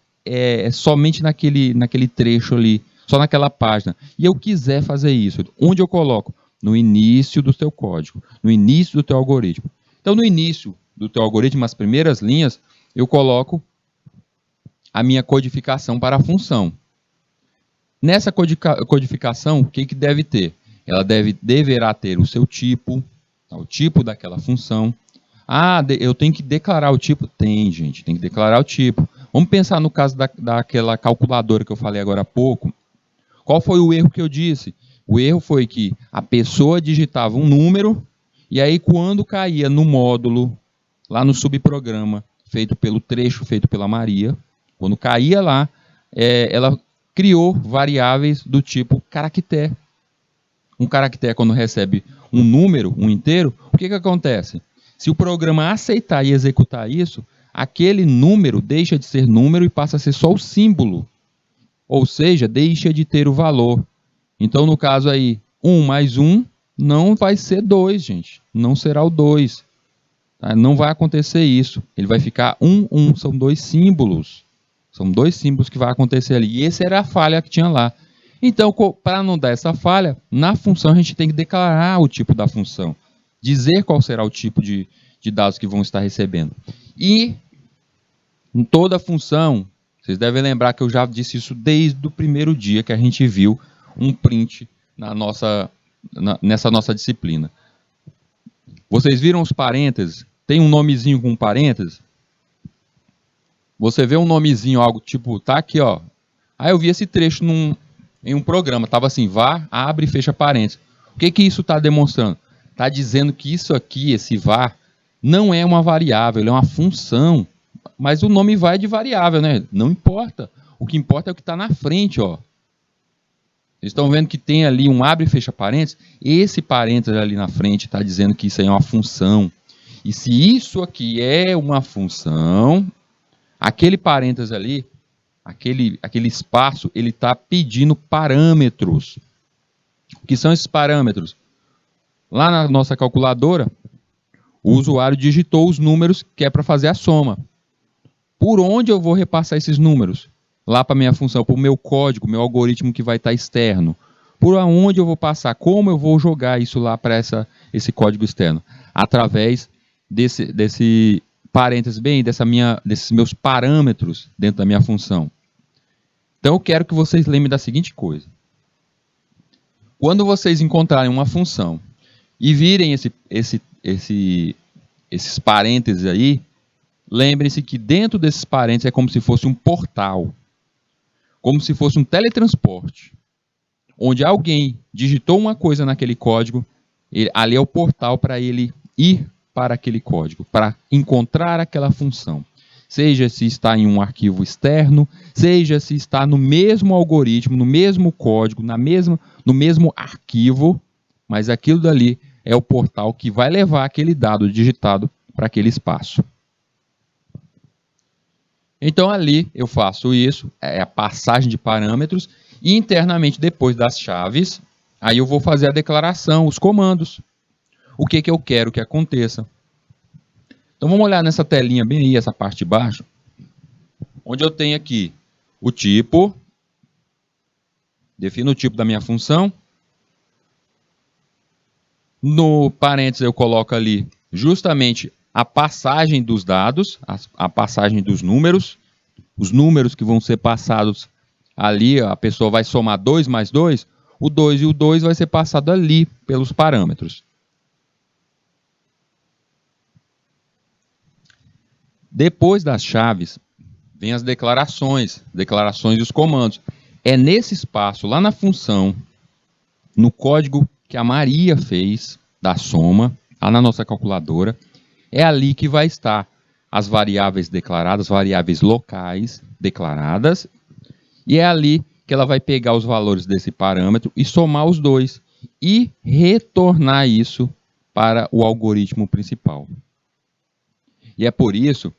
somente naquele trecho ali, só naquela página, e eu quiser fazer isso, onde eu coloco? No início do teu código, no início do teu algoritmo. Então, no início do teu algoritmo, as primeiras linhas, eu coloco a minha codificação para a função. Nessa codificação, o que deve ter? Ela deverá ter o seu tipo, o tipo daquela função. Eu tenho que declarar o tipo? Tem, gente, tem que declarar o tipo. Vamos pensar no caso daquela calculadora que eu falei agora há pouco. Qual foi o erro que eu disse? O erro foi que a pessoa digitava um número e aí quando caía no módulo, lá no subprograma, feito pelo trecho, feito pela Maria, quando caía lá, ela criou variáveis do tipo caractere. Um caractere, quando recebe um número, um inteiro, o que acontece? Se o programa aceitar e executar isso, aquele número deixa de ser número e passa a ser só o símbolo. Ou seja, deixa de ter o valor. Então, no caso aí, 1 mais 1 não vai ser 2, gente. Não será o 2. Tá? Não vai acontecer isso. Ele vai ficar 1, 1. São dois símbolos. São dois símbolos que vai acontecer ali. E essa era a falha que tinha lá. Então, para não dar essa falha, na função a gente tem que declarar o tipo da função. Dizer qual será o tipo de dados que vão estar recebendo. E em toda função, vocês devem lembrar que eu já disse isso desde o primeiro dia que a gente viu um print nessa nossa disciplina. Vocês viram os parênteses? Tem um nomezinho com parênteses? Você vê um nomezinho, algo tipo, tá aqui, ó. Eu vi esse trecho em um programa, estava assim, var, abre e fecha parênteses. O que isso está demonstrando? Está dizendo que isso aqui, esse var, não é uma variável, ele é uma função. mas o nome vai de variável, né? Não importa. O que importa é o que está na frente, ó. Vocês estão vendo que tem ali um abre e fecha parênteses? Esse parênteses ali na frente está dizendo que isso aí é uma função. E se isso aqui é uma função, aquele parênteses ali, aquele espaço, ele está pedindo parâmetros. O que são esses parâmetros? Lá na nossa calculadora, o usuário digitou os números que é para fazer a soma. Por onde eu vou repassar esses números? Lá para a minha função, para o meu código, meu algoritmo que vai estar externo. Por onde eu vou passar? Como eu vou jogar isso lá para esse código externo? Através desse parênteses, desses meus parâmetros dentro da minha função. Então eu quero que vocês lembrem da seguinte coisa. Quando vocês encontrarem uma função e virem esses parênteses aí, lembrem-se que dentro desses parênteses é como se fosse um portal, como se fosse um teletransporte, onde alguém digitou uma coisa naquele código, ali é o portal para ele ir para aquele código, para encontrar aquela função. Seja se está em um arquivo externo, seja se está no mesmo algoritmo, no mesmo código, no mesmo arquivo, mas aquilo dali é o portal que vai levar aquele dado digitado para aquele espaço. Então ali eu faço isso, é a passagem de parâmetros, e internamente depois das chaves, aí eu vou fazer a declaração, os comandos. O que eu quero que aconteça. Então vamos olhar nessa telinha bem aí, essa parte de baixo, onde eu tenho aqui o tipo, defino o tipo da minha função, no parênteses eu coloco ali justamente a passagem dos dados, a passagem dos números, os números que vão ser passados ali, a pessoa vai somar 2 mais 2, o 2 e o 2 vai ser passado ali pelos parâmetros. Depois das chaves, vem as declarações e os comandos. É nesse espaço, lá na função, no código que a Maria fez, da soma, lá na nossa calculadora, é ali que vai estar as variáveis declaradas, variáveis locais declaradas, e é ali que ela vai pegar os valores desse parâmetro e somar os dois, e retornar isso para o algoritmo principal. E é por isso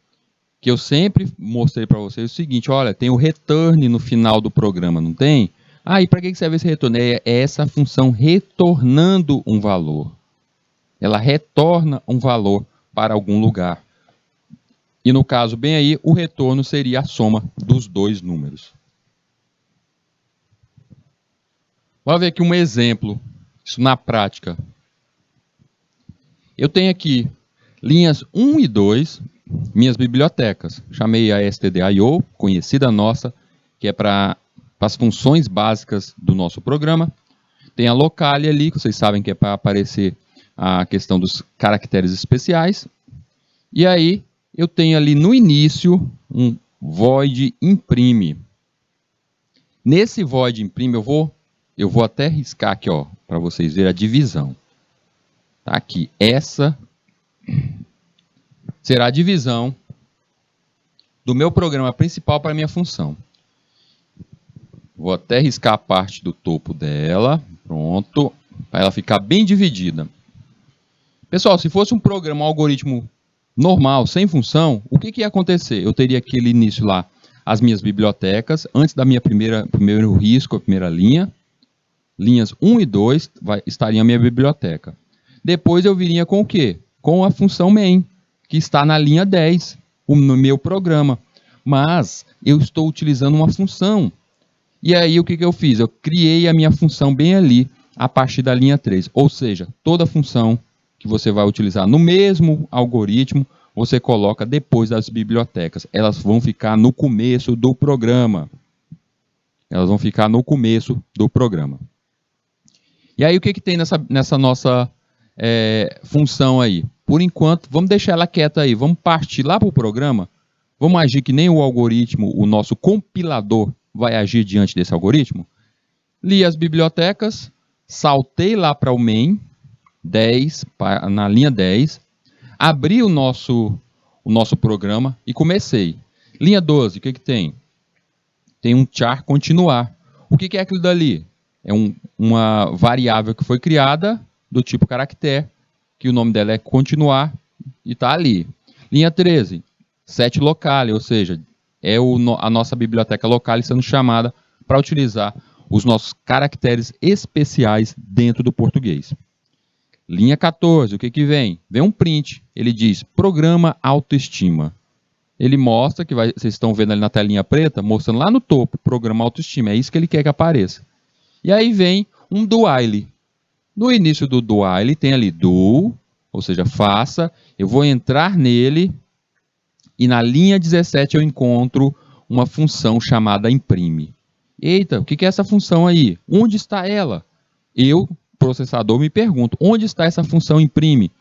que eu sempre mostrei para vocês o seguinte, olha, tem o return no final do programa, não tem? Ah, e para que serve esse retorno? É essa função retornando um valor. Ela retorna um valor para algum lugar. E no caso, bem aí, o retorno seria a soma dos dois números. Vamos ver aqui um exemplo, isso na prática. Eu tenho aqui linhas 1 e 2, minhas bibliotecas. Chamei a stdio, conhecida nossa, que é para as funções básicas do nosso programa. Tem a locale ali, que vocês sabem que é para aparecer a questão dos caracteres especiais. E aí, eu tenho ali no início um void imprime. Nesse void imprime, eu vou até riscar aqui, ó, para vocês verem a divisão. Tá aqui, essa será a divisão do meu programa principal para a minha função. Vou até riscar a parte do topo dela, pronto, para ela ficar bem dividida. Pessoal, se fosse um programa, um algoritmo normal, sem função, o que ia acontecer? Eu teria aquele início lá, as minhas bibliotecas, antes da minha primeiro risco, a primeira linha, linhas 1 e 2, estaria a minha biblioteca. Depois eu viria com o quê? Com a função main, que está na linha 10, no meu programa. Mas eu estou utilizando uma função. E aí o que eu fiz? Eu criei a minha função bem ali, a partir da linha 3. Ou seja, toda função que você vai utilizar no mesmo algoritmo, você coloca depois das bibliotecas. Elas vão ficar no começo do programa. Elas vão ficar no começo do programa. E aí o que tem nessa nossa função aí? Por enquanto, vamos deixar ela quieta aí. Vamos partir lá para o programa. Vamos agir que nem o algoritmo, o nosso compilador vai agir diante desse algoritmo. Li as bibliotecas, saltei lá para o main, 10, na linha 10, abri o nosso o nosso programa e comecei. Linha 12, o que tem? Tem um char continuar. O que é aquilo dali? É uma variável que foi criada do tipo caractere, que o nome dela é continuar e está ali. Linha 13, set locale, ou seja, é a nossa biblioteca locale sendo chamada para utilizar os nossos caracteres especiais dentro do português. Linha 14, o que vem? Vem um print, ele diz programa autoestima. Ele mostra, vocês estão vendo ali na telinha preta, mostrando lá no topo, programa autoestima, é isso que ele quer que apareça. E aí vem um do while. No início do while tem ali do, ou seja, faça, eu vou entrar nele e na linha 17 eu encontro uma função chamada imprime. Eita, o que é essa função aí? Onde está ela? Eu, processador, me pergunto, onde está essa função imprime?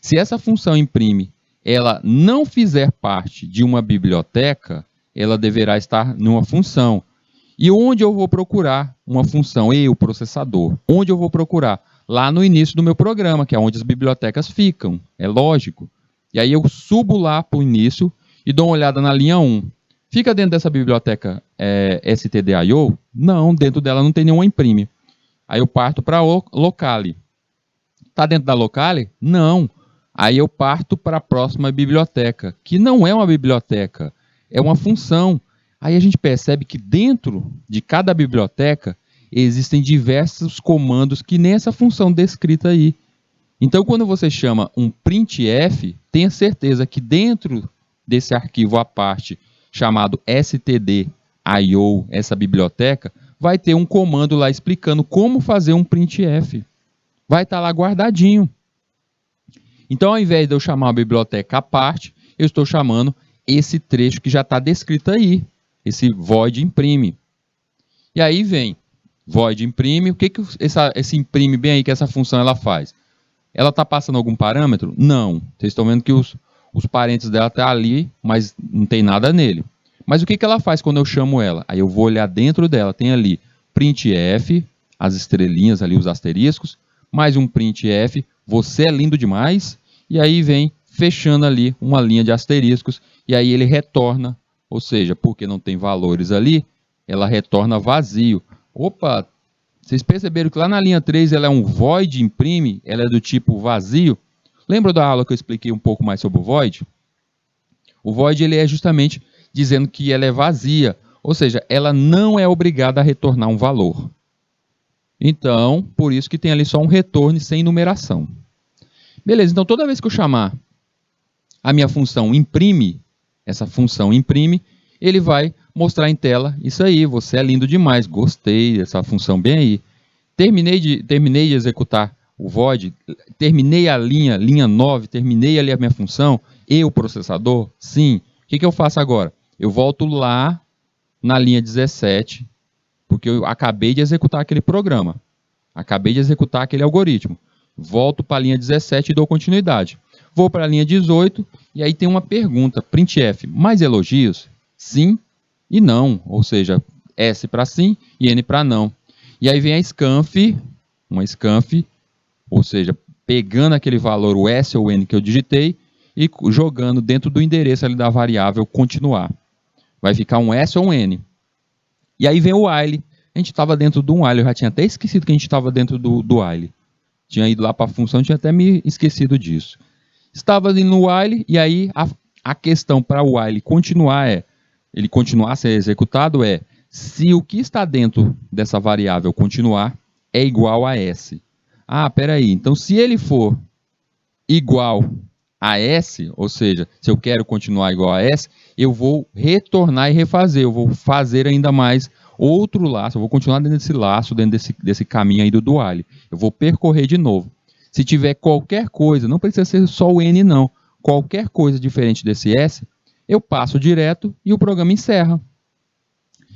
Se essa função imprime, ela não fizer parte de uma biblioteca, ela deverá estar numa função. E onde eu vou procurar uma função? Eu, processador. Onde eu vou procurar? Lá no início do meu programa, que é onde as bibliotecas ficam. É lógico. E aí eu subo lá para o início e dou uma olhada na linha 1. Fica dentro dessa biblioteca stdio? Não, dentro dela não tem nenhuma imprime. Aí eu parto para locale. Está dentro da locale? Não. Aí eu parto para a próxima biblioteca, que não é uma biblioteca, é uma função. Aí a gente percebe que dentro de cada biblioteca existem diversos comandos que nem essa função descrita aí. Então, quando você chama um printf, tenha certeza que dentro desse arquivo à parte, chamado stdio, essa biblioteca, vai ter um comando lá explicando como fazer um printf. Vai estar lá guardadinho. Então, ao invés de eu chamar uma biblioteca à parte, eu estou chamando esse trecho que já está descrito aí, esse void imprime. E aí vem void imprime. O que esse imprime bem aí que essa função ela faz? Ela está passando algum parâmetro? Não. Vocês estão vendo que os parênteses dela estão ali, mas não tem nada nele. Mas o que ela faz quando eu chamo ela? Aí eu vou olhar dentro dela, tem ali printf, as estrelinhas ali, os asteriscos, mais um printf, você é lindo demais, e aí vem fechando ali uma linha de asteriscos, e aí ele retorna, ou seja, porque não tem valores ali, ela retorna vazio. Opa, vocês perceberam que lá na linha 3 ela é um void imprime, ela é do tipo vazio? Lembra da aula que eu expliquei um pouco mais sobre o void? O void ele é justamente dizendo que ela é vazia, ou seja, ela não é obrigada a retornar um valor. Então, por isso que tem ali só um retorno sem numeração. Beleza, então toda vez que eu chamar a minha função imprime, essa função imprime, ele vai mostrar em tela, isso aí, você é lindo demais, gostei dessa função bem aí. Terminei de executar o void, terminei a linha 9, terminei ali a minha função, eu, processador, sim. O que eu faço agora? Eu volto lá na linha 17, porque eu acabei de executar aquele programa, acabei de executar aquele algoritmo. Volto para a linha 17 e dou continuidade. Vou para a linha 18 e aí tem uma pergunta, printf, mais elogios? Sim e não, ou seja, S para sim e N para não. E aí vem a scanf, uma scanf, ou seja, pegando aquele valor, o S ou N que eu digitei, e jogando dentro do endereço ali da variável continuar. Vai ficar um S ou um N. E aí vem o while. A gente estava dentro do while, eu já tinha até esquecido que a gente estava dentro do while. Tinha ido lá para a função, tinha até me esquecido disso. Estava ali no while, e aí a questão para o while continuar ele continuar a ser executado se o que está dentro dessa variável continuar é igual a S. Ah, peraí, então se ele for igual a S, ou seja, se eu quero continuar igual a S, eu vou retornar e refazer, eu vou fazer ainda mais outro laço, eu vou continuar dentro desse laço, dentro desse caminho aí do while. Eu vou percorrer de novo. Se tiver qualquer coisa, não precisa ser só o N não, qualquer coisa diferente desse S, eu passo direto e o programa encerra.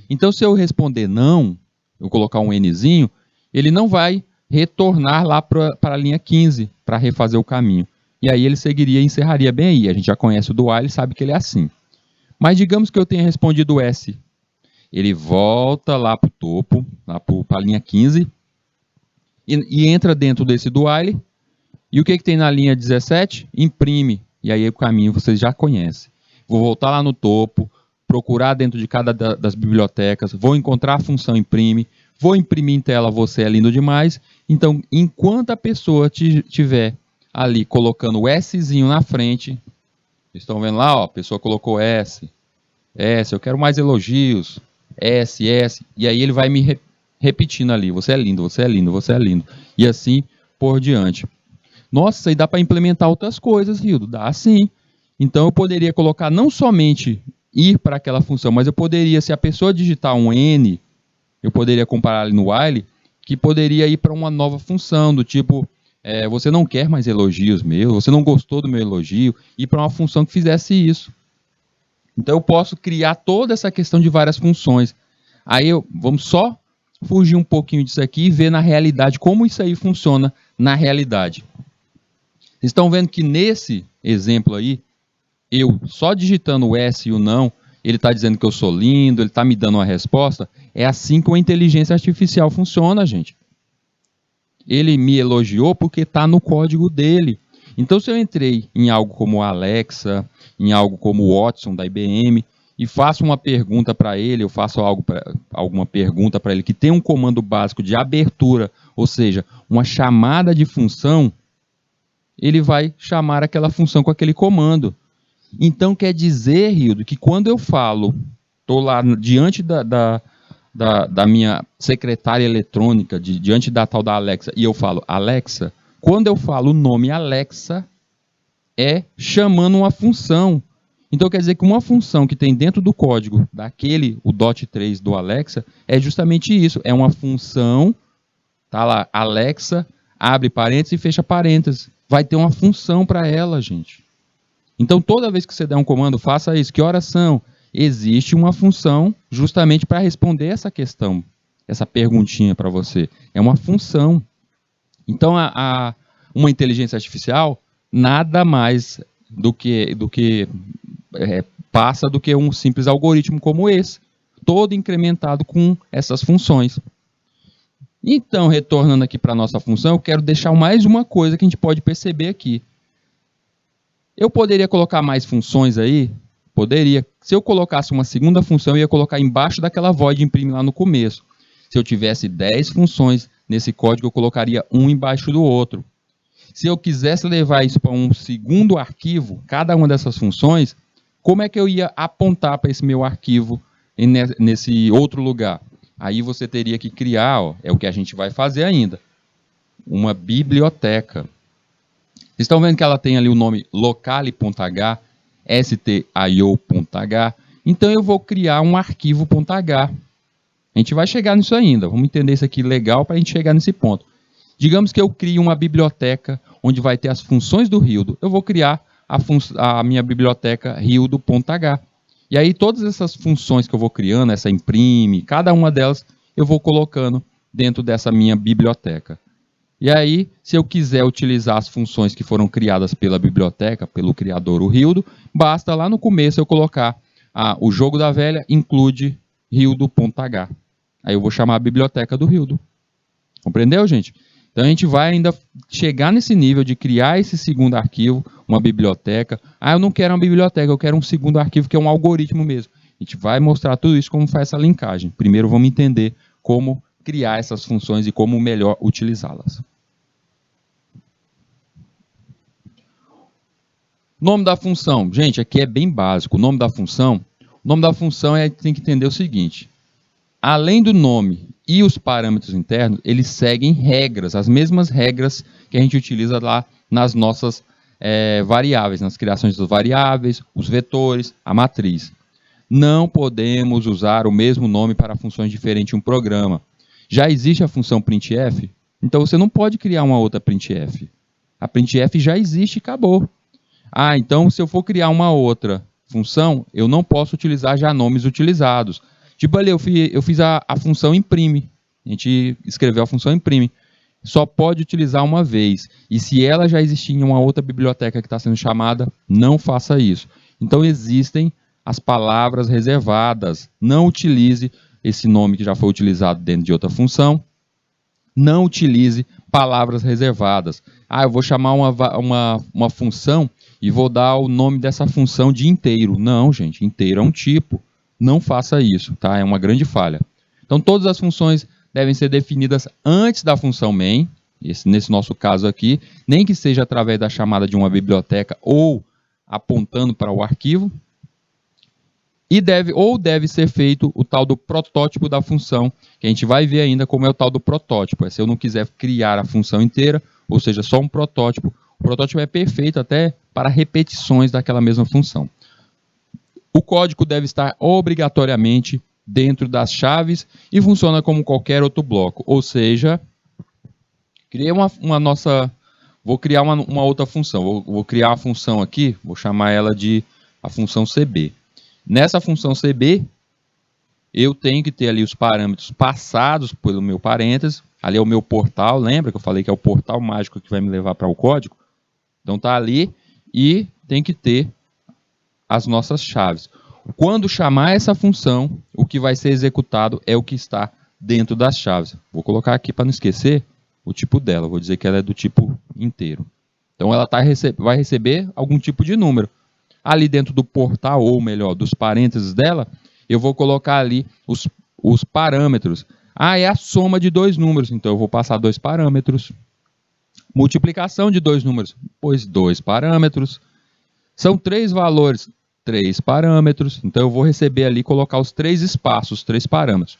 Então, se eu responder não, eu colocar um Nzinho, ele não vai retornar lá para a linha 15 para refazer o caminho. E aí ele seguiria e encerraria bem aí. A gente já conhece o do while e sabe que ele é assim. Mas digamos que eu tenha respondido S. Ele volta lá para o topo, lá para a linha 15, e entra dentro desse do while. E o que tem na linha 17? Imprime. e aí o caminho vocês já conhecem. Vou voltar lá no topo, procurar dentro de cada das bibliotecas, vou encontrar a função imprime, vou imprimir em tela Você é Lindo Demais. Então, enquanto a pessoa tiver ali colocando o Szinho na frente, vocês estão vendo lá, ó, a pessoa colocou S, eu quero mais elogios, S, e aí ele vai me repetindo ali, você é lindo, você é lindo, você é lindo, e assim por diante. Nossa, isso aí dá para implementar outras coisas, Rildo, dá sim. Então eu poderia colocar não somente ir para aquela função, mas eu poderia, se a pessoa digitar um N, eu poderia comparar ali no while, que poderia ir para uma nova função, do tipo, você não quer mais elogios meus, você não gostou do meu elogio, ir para uma função que fizesse isso. Então eu posso criar toda essa questão de várias funções. Aí vamos só fugir um pouquinho disso aqui e ver na realidade como isso aí funciona na realidade. Vocês estão vendo que nesse exemplo aí, eu só digitando o S e o não, ele está dizendo que eu sou lindo, ele está me dando uma resposta. É assim que uma inteligência artificial funciona, gente. Ele me elogiou porque está no código dele. Então, se eu entrei em algo como Alexa, em algo como o Watson da IBM, e faço uma pergunta para ele, eu faço alguma pergunta para ele que tem um comando básico de abertura, ou seja, uma chamada de função, ele vai chamar aquela função com aquele comando. Então, quer dizer, Rildo, que quando eu falo, estou lá diante da minha secretária eletrônica, diante da tal da Alexa, e eu falo Alexa, quando eu falo o nome Alexa, é chamando uma função. Então, quer dizer que uma função que tem dentro do código daquele, o .3 do Alexa, é justamente isso, é uma função, tá lá, Alexa, abre parênteses e fecha parênteses. Vai ter uma função para ela, gente. Então, toda vez que você der um comando, faça isso. Que horas são? Existe uma função justamente para responder essa questão, essa perguntinha para você. É uma função. Então, uma inteligência artificial nada mais passa do que um simples algoritmo como esse, todo incrementado com essas funções. Então, retornando aqui para a nossa função, eu quero deixar mais uma coisa que a gente pode perceber aqui. Eu poderia colocar mais funções aí? Poderia. Se eu colocasse uma segunda função, eu ia colocar embaixo daquela void imprime lá no começo. Se eu tivesse 10 funções nesse código, eu colocaria um embaixo do outro. Se eu quisesse levar isso para um segundo arquivo, cada uma dessas funções, como é que eu ia apontar para esse meu arquivo nesse outro lugar? Aí você teria que criar, ó, é o que a gente vai fazer ainda, uma biblioteca. Vocês estão vendo que ela tem ali o nome locale.h, stio.h. Então eu vou criar um arquivo.h. A gente vai chegar nisso ainda. Vamos entender isso aqui legal para a gente chegar nesse ponto. Digamos que eu crio uma biblioteca onde vai ter as funções do Rildo. Eu vou criar a minha biblioteca rildo.h. E aí todas essas funções que eu vou criando, essa imprime, cada uma delas eu vou colocando dentro dessa minha biblioteca. E aí, se eu quiser utilizar as funções que foram criadas pela biblioteca, pelo criador, o Rildo, basta lá no começo eu colocar o jogo da velha include rildo.h. Aí eu vou chamar a biblioteca do Rildo. Compreendeu, gente? Então a gente vai ainda chegar nesse nível de criar esse segundo arquivo, uma biblioteca. Eu não quero uma biblioteca, eu quero um segundo arquivo que é um algoritmo mesmo. A gente vai mostrar tudo isso, como faz essa linkagem. Primeiro vamos entender como criar essas funções e como melhor utilizá-las. Nome da função. Gente, aqui é bem básico. O nome da função tem que entender o seguinte. Além do nome e os parâmetros internos, eles seguem regras, as mesmas regras que a gente utiliza lá nas nossas variáveis, nas criações das variáveis, os vetores, a matriz. Não podemos usar o mesmo nome para funções diferentes em um programa. Já existe a função printf, então você não pode criar uma outra printf. A printf já existe e acabou. Então se eu for criar uma outra função, eu não posso utilizar já nomes utilizados. Tipo ali, eu fiz a função imprime. A gente escreveu a função imprime. Só pode utilizar uma vez. E se ela já existir em uma outra biblioteca que está sendo chamada, não faça isso. Então existem as palavras reservadas. Não utilize esse nome que já foi utilizado dentro de outra função. Não utilize palavras reservadas. Eu vou chamar uma função e vou dar o nome dessa função de inteiro. Não, gente, inteiro é um tipo. Não faça isso, tá? É uma grande falha. Então, todas as funções devem ser definidas antes da função main, nesse nosso caso aqui, nem que seja através da chamada de uma biblioteca ou apontando para o arquivo. E deve ser feito o tal do protótipo da função, que a gente vai ver ainda como é o tal do protótipo. Se eu não quiser criar a função inteira, ou seja, só um protótipo, o protótipo é perfeito até para repetições daquela mesma função. O código deve estar obrigatoriamente dentro das chaves e funciona como qualquer outro bloco. Ou seja, vou criar uma outra função. Vou criar uma função aqui, vou chamar ela de a função CB. Nessa função CB, eu tenho que ter ali os parâmetros passados pelo meu parênteses. Ali é o meu portal, lembra que eu falei que é o portal mágico que vai me levar para o código? Então está ali e tem que ter as nossas chaves. Quando chamar essa função, o que vai ser executado é o que está dentro das chaves. Vou colocar aqui para não esquecer o tipo dela. Vou dizer que ela é do tipo inteiro. Então ela vai receber algum tipo de número. Ali dentro do portal, ou melhor, dos parênteses dela, eu vou colocar ali os parâmetros. É a soma de dois números, então eu vou passar dois parâmetros. Multiplicação de dois números, pois dois parâmetros. São três valores, três parâmetros. Então eu vou receber ali, colocar os três espaços, os três parâmetros.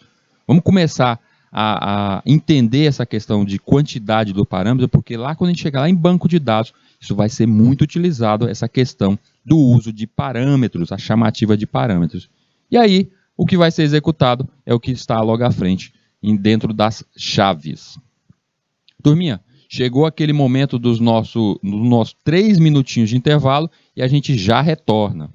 Vamos começar a entender essa questão de quantidade do parâmetro, porque lá quando a gente chegar lá em banco de dados, isso vai ser muito utilizado, essa questão do uso de parâmetros, a chamativa de parâmetros. E aí, o que vai ser executado é o que está logo à frente, dentro das chaves. Turminha, chegou aquele momento dos nossos 3 minutinhos de intervalo e a gente já retorna.